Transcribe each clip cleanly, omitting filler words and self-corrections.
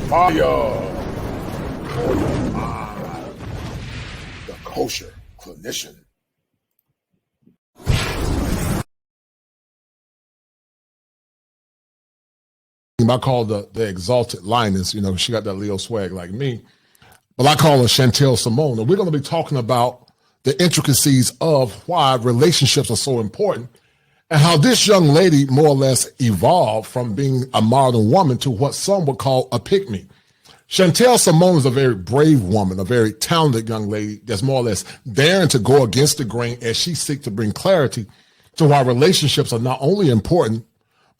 Fire for your mind. The kosher clinician. I call the exalted lioness. You know, she got that Leo swag like me. But I call her Chantelle Simone. And we're going to be talking about the intricacies of why relationships are so important and how this young lady more or less evolved from being a modern woman to what some would call a pick-me. Chantelle Simone is a very brave woman, a very talented young lady that's more or less daring to go against the grain as she seeks to bring clarity to why relationships are not only important,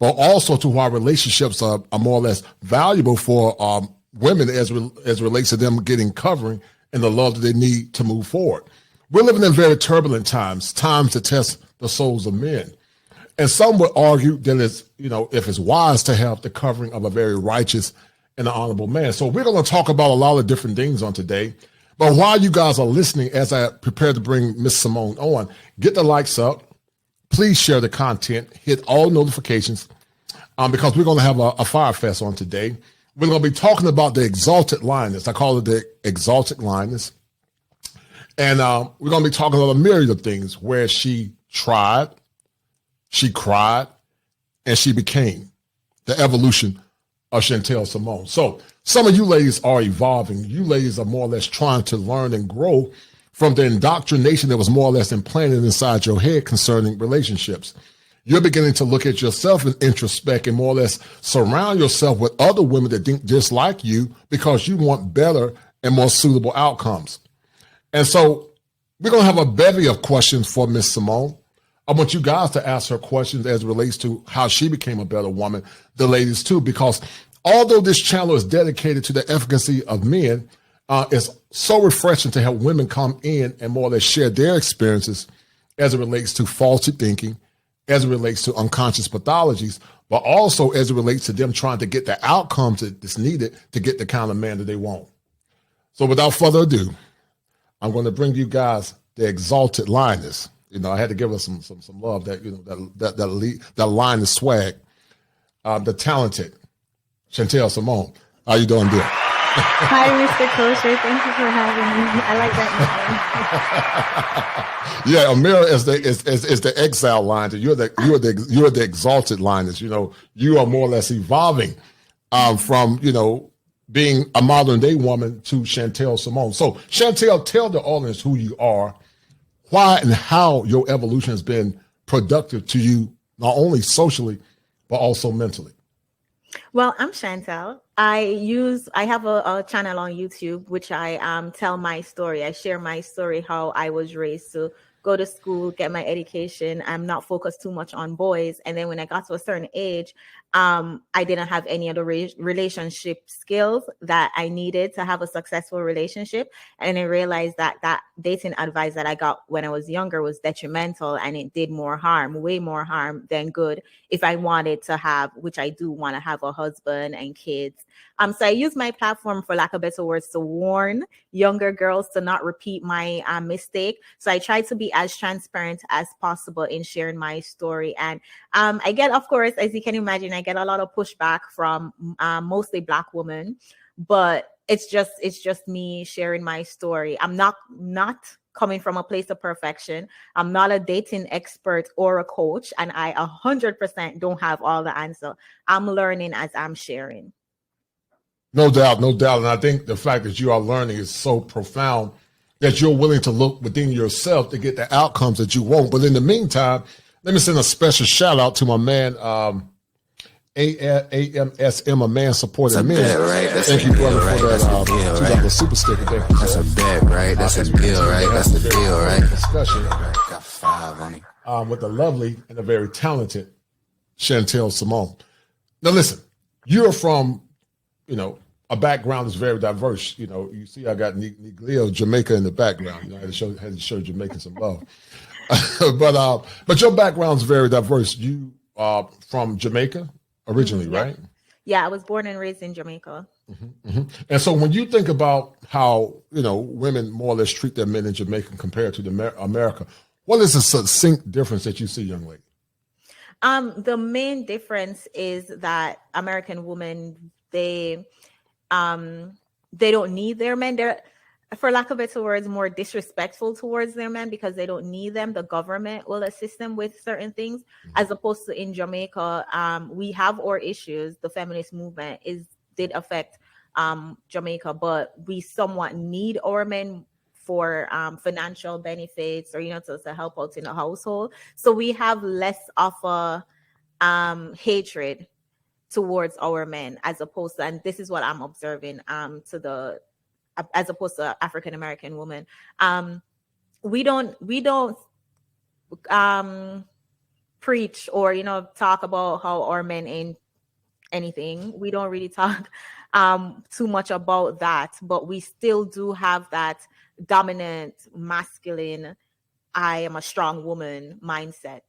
but also to why relationships are more or less valuable for women as relates to them getting covering and the love that they need to move forward. We're living in very turbulent times to test the souls of men. And some would argue that it's, you know, if it's wise to have the covering of a very righteous and an honorable man. So we're going to talk about a lot of different things on today. But while you guys are listening, as I prepare to bring Miss Simone on, get the likes up. Please share the content, hit all notifications, because we're going to have a fire fest on today. We're going to be talking about the exalted lioness. I call it the exalted lioness. And we're going to be talking about a myriad of things where she tried, she cried, and she became the evolution of Chantelle Simone. So some of you ladies are evolving. You ladies are more or less trying to learn and grow from the indoctrination that was more or less implanted inside your head concerning relationships. You're beginning to look at yourself and introspect and more or less surround yourself with other women that think just like you because you want better and more suitable outcomes. And so we're going to have a bevy of questions for Miss Simone. I want you guys to ask her questions as it relates to how she became a better woman, the ladies too, because although this channel is dedicated to the efficacy of men, it's so refreshing to have women come in and more or less share their experiences as it relates to faulty thinking, as it relates to unconscious pathologies, but also as it relates to them trying to get the outcomes that's needed to get the kind of man that they want. So without further ado, I'm going to bring you guys the exalted lioness. You know, I had to give her some love, that, you know, that lioness swag, the talented Chantelle Simone. How you doing, dear? Hi, Mr. Kosher. Thank you for having me. I like that name. Yeah, Amira is the exile lioness. You're the exalted lioness. You know, you are more or less evolving from, you know, being a modern day woman to Chantelle Simone. So Chantelle, tell the audience who you are, why and how your evolution has been productive to you, not only socially, but also mentally. Well, I'm Chantelle. I have a channel on YouTube, which I tell my story. I share my story, how I was raised to go to school, get my education. I'm not focused too much on boys. And then when I got to a certain age, I didn't have any other relationship skills that I needed to have a successful relationship. And I realized that dating advice that I got when I was younger was detrimental, and it did more harm, way more harm than good, if I wanted to have, which I do want to have, a husband and kids. So I use my platform, for lack of better words, to warn younger girls to not repeat my mistake. So I try to be as transparent as possible in sharing my story. And I get, of course, as you can imagine, I get a lot of pushback from mostly Black women, but it's just me sharing my story. I'm not coming from a place of perfection. I'm not a dating expert or a coach, and I 100% don't have all the answer. I'm learning as I'm sharing. No doubt, no doubt. And I think the fact that you are learning is so profound that you're willing to look within yourself to get the outcomes that you want. But in the meantime, let me send a special shout out to my man, AMSM, a man supporting men. Right? Thank you, brother, for that $2 super sticker. Thank you. That's a bet, right? That's a deal, right? That's the deal, right? Discussion. Got 5 on it. With the lovely and a very talented Chantelle Simone. Now, listen, you're from, you know, a background that's very diverse. You know, you see, I got Negleo, Jamaica in the background. You know, I had to show Jamaicans some love. But your background's very diverse. You are from Jamaica originally, yeah. right? Yeah, I was born and raised in Jamaica. Mm-hmm, mm-hmm. And so when you think about how, you know, women more or less treat their men in Jamaica compared to America, what is the succinct difference that you see, young lady? The main difference is that American women, they they don't need their men. They're, for lack of better words, more disrespectful towards their men because they don't need them. The government will assist them with certain things, as opposed to in Jamaica, we have our issues. The feminist movement did affect Jamaica, but we somewhat need our men for financial benefits or, to help out in the household. So we have less of a hatred towards our men, as opposed to, and this is what I'm observing as opposed to African American women. We don't preach or talk about how our men ain't anything. We don't really talk too much about that, but we still do have that dominant masculine, I am a strong woman mindset.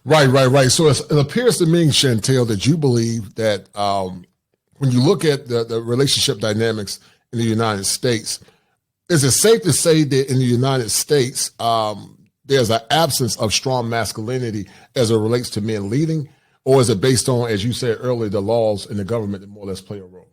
Right. So it appears to me, Chantelle, that you believe that when you look at the relationship dynamics in the United States, is it safe to say that in the United States, there's an absence of strong masculinity as it relates to men leading? Or is it based on, as you said earlier, the laws and the government that more or less play a role?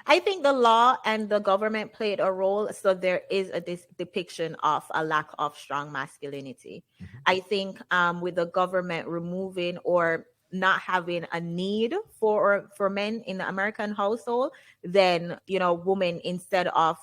I think the law and the government played a role. So there is a depiction of a lack of strong masculinity. Mm-hmm. I think with the government removing or not having a need for men in the American household, then, women, instead of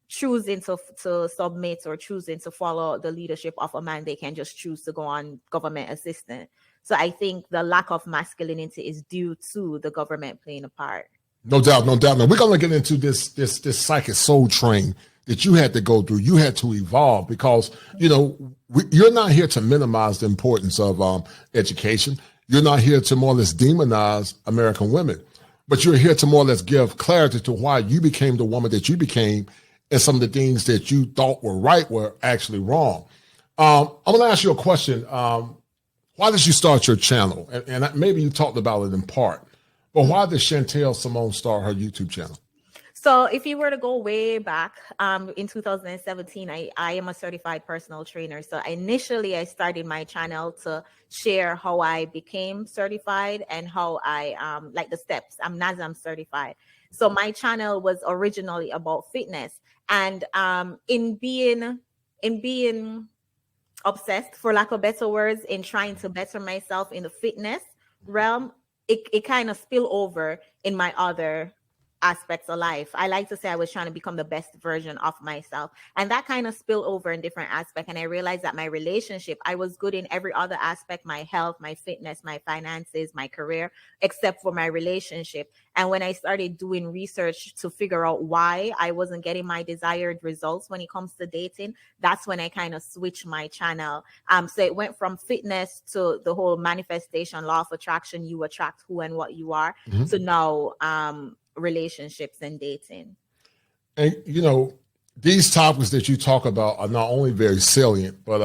choosing to submit or choosing to follow the leadership of a man, they can just choose to go on government assistance. So I think the lack of masculinity is due to the government playing a part. No doubt. Now, we're going to get into this psychic soul train that you had to go through. You had to evolve because, you're not here to minimize the importance of education. You're not here to more or less demonize American women, but you're here to more or less give clarity to why you became the woman that you became and some of the things that you thought were right were actually wrong. I'm going to ask you a question. Why did you start your channel? And maybe you talked about it in part, but why did Chantelle Simone start her YouTube channel? So if you were to go way back in 2017, I am a certified personal trainer. So initially I started my channel to share how I became certified and how I like the steps. I'm NASM certified. So my channel was originally about fitness, and in being obsessed, for lack of better words, in trying to better myself in the fitness realm, it kind of spill over in my other aspects of life. I like to say I was trying to become the best version of myself, and that kind of spilled over in different aspects. And I realized that my relationship, I was good in every other aspect, my health, my fitness, my finances, my career, except for my relationship. And when I started doing research to figure out why I wasn't getting my desired results when it comes to dating, that's when I kind of switched my channel. So it went from fitness to the whole manifestation, law of attraction, you attract who and what you are, to now relationships and dating. And these topics that you talk about are not only very salient, but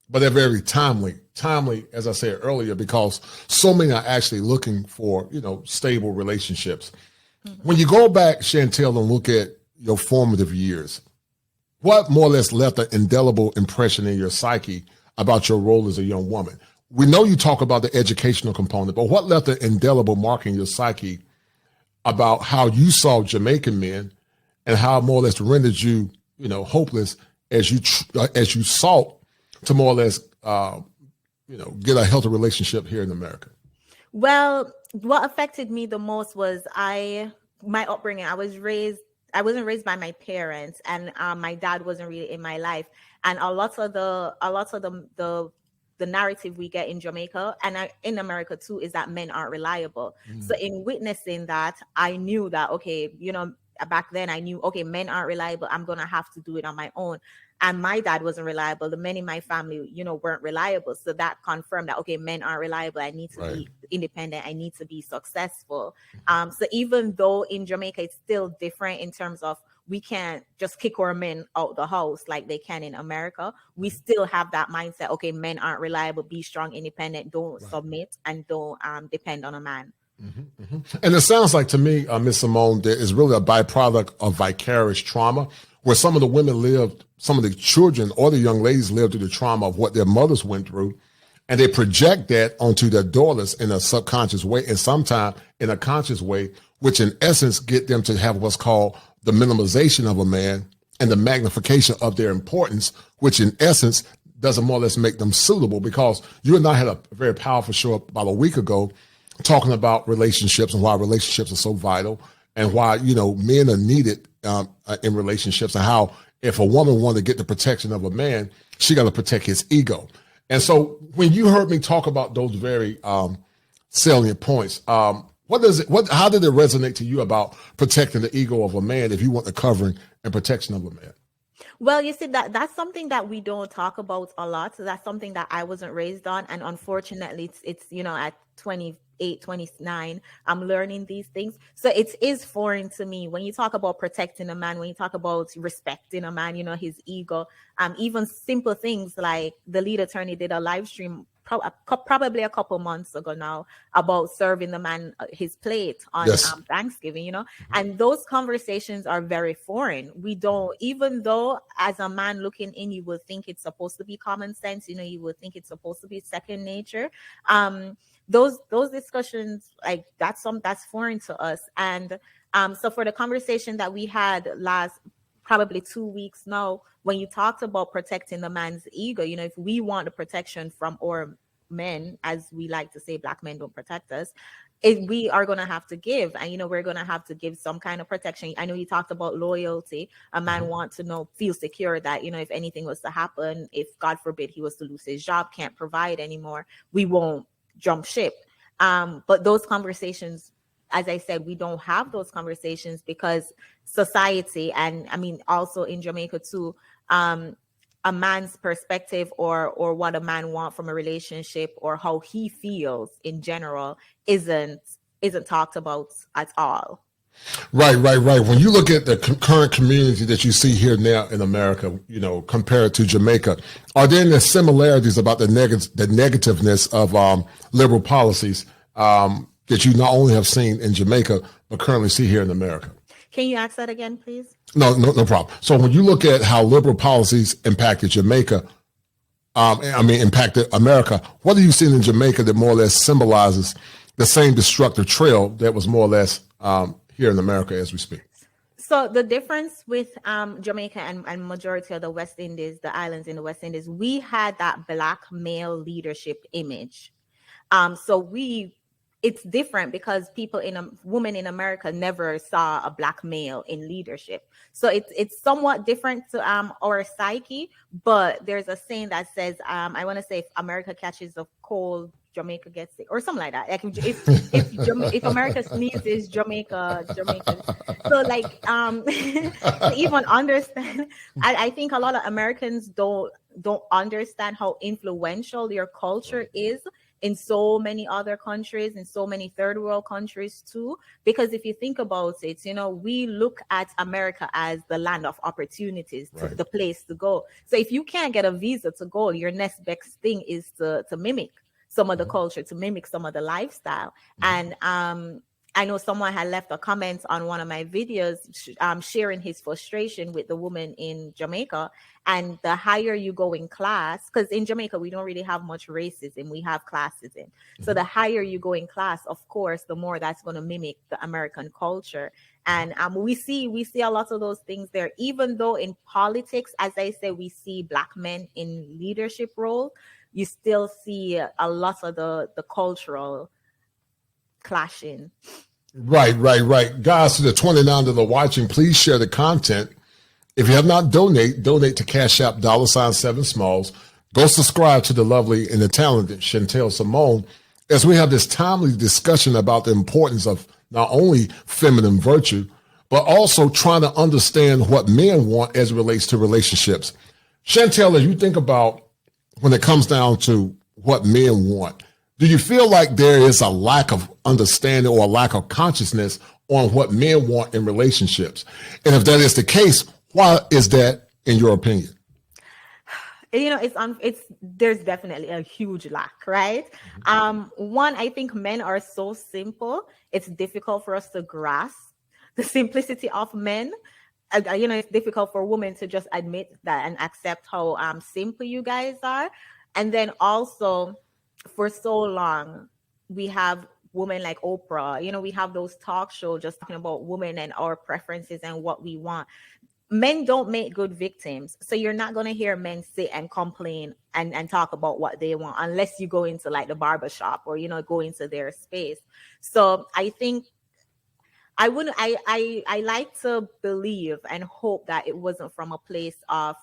they're very timely, as I said earlier, because so many are actually looking for stable relationships. Mm-hmm. When you go back, Chantelle, and look at your formative years, what more or less left an indelible impression in your psyche about your role as a young woman? We know you talk about the educational component, but what left an indelible mark in your psyche about how you saw Jamaican men and how more or less rendered you, hopeless as you sought to more or less, get a healthy relationship here in America? Well, what affected me the most was my upbringing. I wasn't raised by my parents, and my dad wasn't really in my life. And a lot of the narrative we get in Jamaica and in America too is that men aren't reliable. So in witnessing that, I knew that, okay, back then I knew, okay, men aren't reliable. I'm going to have to do it on my own. And my dad wasn't reliable. The men in my family, weren't reliable. So that confirmed that, okay, men aren't reliable. I need to be independent. I need to be successful. So even though in Jamaica, it's still different in terms of we can't just kick our men out the house like they can in America. We still have that mindset. Okay, men aren't reliable. Be strong, independent. Don't submit and don't depend on a man. Mm-hmm, mm-hmm. And it sounds like to me, Ms. Simone, there is really a byproduct of vicarious trauma where some of the women lived, some of the children or the young ladies lived through the trauma of what their mothers went through. And they project that onto their daughters in a subconscious way and sometimes in a conscious way, which in essence get them to have what's called the minimization of a man and the magnification of their importance, which in essence doesn't more or less make them suitable. Because you and I had a very powerful show about a week ago talking about relationships and why relationships are so vital and why, men are needed in relationships, and how if a woman wanted to get the protection of a man, she got to protect his ego. And so when you heard me talk about those very salient points, how did it resonate to you about protecting the ego of a man if you want the covering and protection of a man? Well, you see, that's something that we don't talk about a lot. So that's something that I wasn't raised on. And unfortunately, it's at 28, 29, I'm learning these things. So it is foreign to me. When you talk about protecting a man, when you talk about respecting a man, his ego, even simple things like the lead attorney did a live stream probably a couple months ago now about serving the man his plate on Thanksgiving, and those conversations are very foreign. We don't, even though as a man looking in, you would think it's supposed to be common sense, you would think it's supposed to be second nature. Those discussions, like that's foreign to us. And so for the conversation that we had last probably 2 weeks now, when you talked about protecting the man's ego, if we want the protection from our men, as we like to say, black men don't protect us, we are going to have to give, and we're going to have to give some kind of protection. I know you talked about loyalty. A man wants to feel secure that if anything was to happen, if God forbid he was to lose his job, can't provide anymore, we won't jump ship. But those conversations, as I said, we don't have those conversations because society, and I mean also in Jamaica too, a man's perspective or what a man wants from a relationship or how he feels in general isn't talked about at all. Right. When you look at the current community that you see here now in America, compared to Jamaica, are there any similarities about the negativeness of liberal policies that you not only have seen in Jamaica, but currently see here in America? Can you ask that again, please? No problem. So when you look at how liberal policies impacted Jamaica, impacted America, what have you seen in Jamaica that more or less symbolizes the same destructive trail that was more or less here in America as we speak? So the difference with Jamaica and majority of the West Indies, the islands in the West Indies, we had that black male leadership image. It's different because women in America never saw a black male in leadership. So it's somewhat different to our psyche, but there's a saying that says, I want to say, if America catches a cold, Jamaica gets sick, or something like that. Like if America sneezes, Jamaica. So like to even understand, I think a lot of Americans don't understand how influential your culture is in so many other countries, in so many third world countries too. Because if you think about it, we look at America as the land of opportunities, right, the place to go. So if you can't get a visa to go, your next best thing is to mimic some of the culture, to mimic some of the lifestyle. And I know someone had left a comment on one of my videos sharing his frustration with the woman in Jamaica. And the higher you go in class, because in Jamaica, we don't really have much racism, we have classism. So the higher you go in class, of course, the more that's going to mimic the American culture. And we see a lot of those things there, even though in politics, as I say, we see black men in leadership role, you still see a lot of the cultural clashing. Right. Guys, to the 29 that are watching, please share the content. If you have not donate to Cash App $7 Smalls. Go subscribe to the lovely and the talented Chantelle Simone as we have this timely discussion about the importance of not only feminine virtue, but also trying to understand what men want as it relates to relationships. Chantelle, as you think about when it comes down to what men want, do you feel like there is a lack of understanding or a lack of consciousness on what men want in relationships? And if that is the case, why is that, in your opinion? There's definitely a huge lack, right? One, I think men are so simple, it's difficult for us to grasp the simplicity of men. It's difficult for women to just admit that and accept how simple you guys are. And then also, for so long, we have women like Oprah. You know, we have those talk shows just talking about women and our preferences and what we want. Men don't make good victims. So you're not going to hear men sit and complain and talk about what they want unless you go into like the barbershop or, you know, go into their space. So I think I like to believe and hope that it wasn't from a place of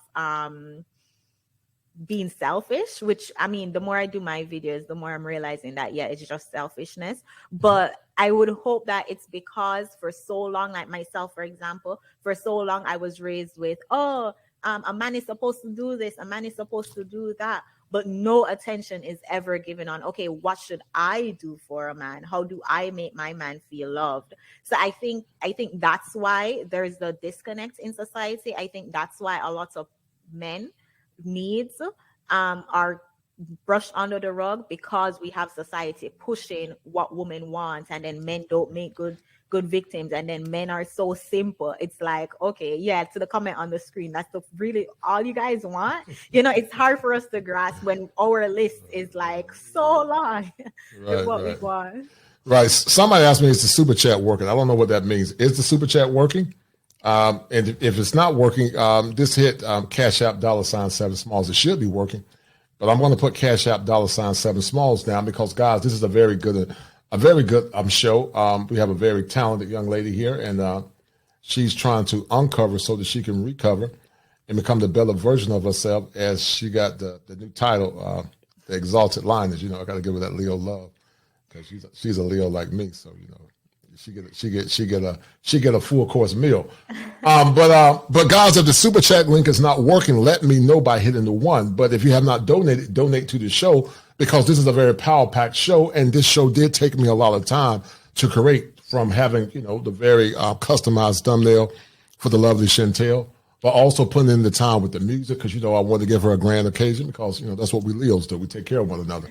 being selfish, which, I mean, the more I do my videos, the more I'm realizing that, yeah, it's just selfishness. But I would hope that it's because for so long, like myself, for example, for so long, I was raised with, a man is supposed to do this, a man is supposed to do that. But no attention is ever given on, okay, what should I do for a man? How do I make my man feel loved? So I think that's why there's the disconnect in society. I think that's why a lot of men needs are brushed under the rug, because we have society pushing what women want, and then men don't make good victims, and then men are so simple. It's like, okay, yeah, to the comment on the screen, that's really all you guys want. You know, it's hard for us to grasp when our list is like so long. Right, what we want. Right. Somebody asked me, is the super chat working? I don't know what that means. Is the super chat working? And if it's not working, just hit Cash App $7 Smalls. It should be working, but I'm going to put Cash App $7 Smalls down, because guys, this is a very good show. We have a very talented young lady here, and she's trying to uncover so that she can recover and become the better version of herself, as she got the new title, the Exalted Lioness. You know, I got to give her that Leo love, because she's a Leo like me, so you know. She get a full course meal. But guys, if the super chat link is not working, let me know by hitting the 1. But if you have not donated, donate to the show, because this is a very power-packed show, and this show did take me a lot of time to create, from having, you know, the very customized thumbnail for the lovely Chantelle, but also putting in the time with the music, because, you know, I wanted to give her a grand occasion, because, you know, that's what we Leos do. We take care of one another.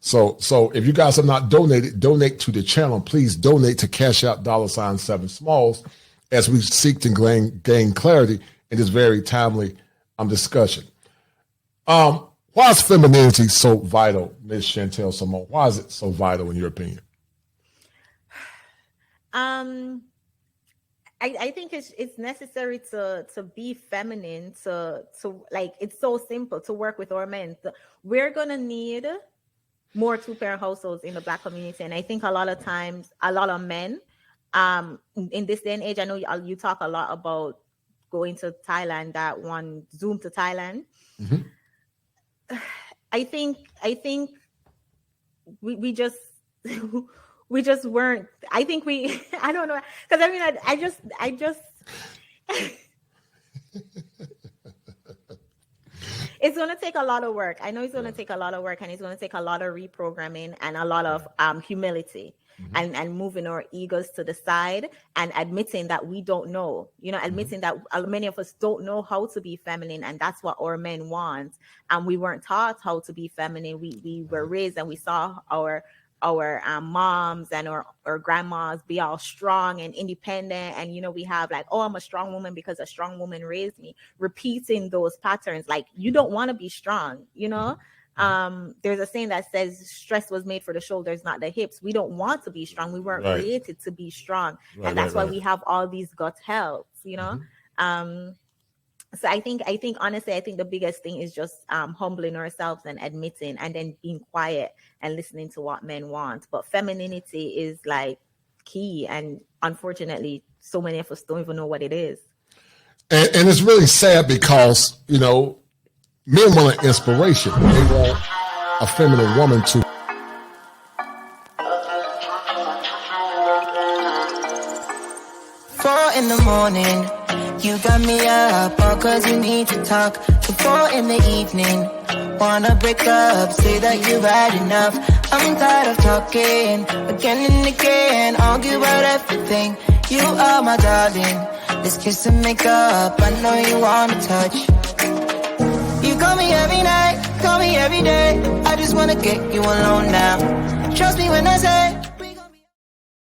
So if you guys have not donated, donate to the channel. Please donate to Cash App $7 Smalls, as we seek to gain clarity in this very timely discussion. Why is femininity so vital, Ms. Chantelle Simone? Why is it so vital in your opinion? I think it's necessary to be feminine, to like, it's so simple to work with our men. We're gonna need more two-parent households in the Black community. And I think a lot of times, a lot of men in this day and age, I know you talk a lot about going to Thailand, that one Zoom to Thailand. Mm-hmm. I think we just weren't, I think I don't know. Cause I mean, I just it's going to take a lot of work. I know it's going to take a lot of work, and it's going to take a lot of reprogramming and a lot of humility, mm-hmm. and moving our egos to the side and admitting that we don't know, you know, admitting that many of us don't know how to be feminine, and that's what our men want. And we weren't taught how to be feminine. We were raised, and we saw our moms and our grandmas be all strong and independent, and you know, we have like, oh, I'm a strong woman because a strong woman raised me, repeating those patterns. Like, you don't want to be strong, you know. There's a saying that says stress was made for the shoulders, not the hips. We don't want to be strong. We weren't created to be strong, and that's why we have all these gut health, you know. So I think honestly, I think the biggest thing is just humbling ourselves and admitting, and then being quiet and listening to what men want. But femininity is like key, and unfortunately, so many of us don't even know what it is. And it's really sad, because, you know, men want an inspiration. They want a feminine woman to. 4 a.m, you got me up, all cause you need to talk. To 4 p.m, wanna break up, say that you've had enough. I'm tired of talking, again and again, argue about everything. You are my darling, let's kiss and make up, I know you wanna touch. You call me every night, call me every day, I just wanna get you alone now. Trust me when I say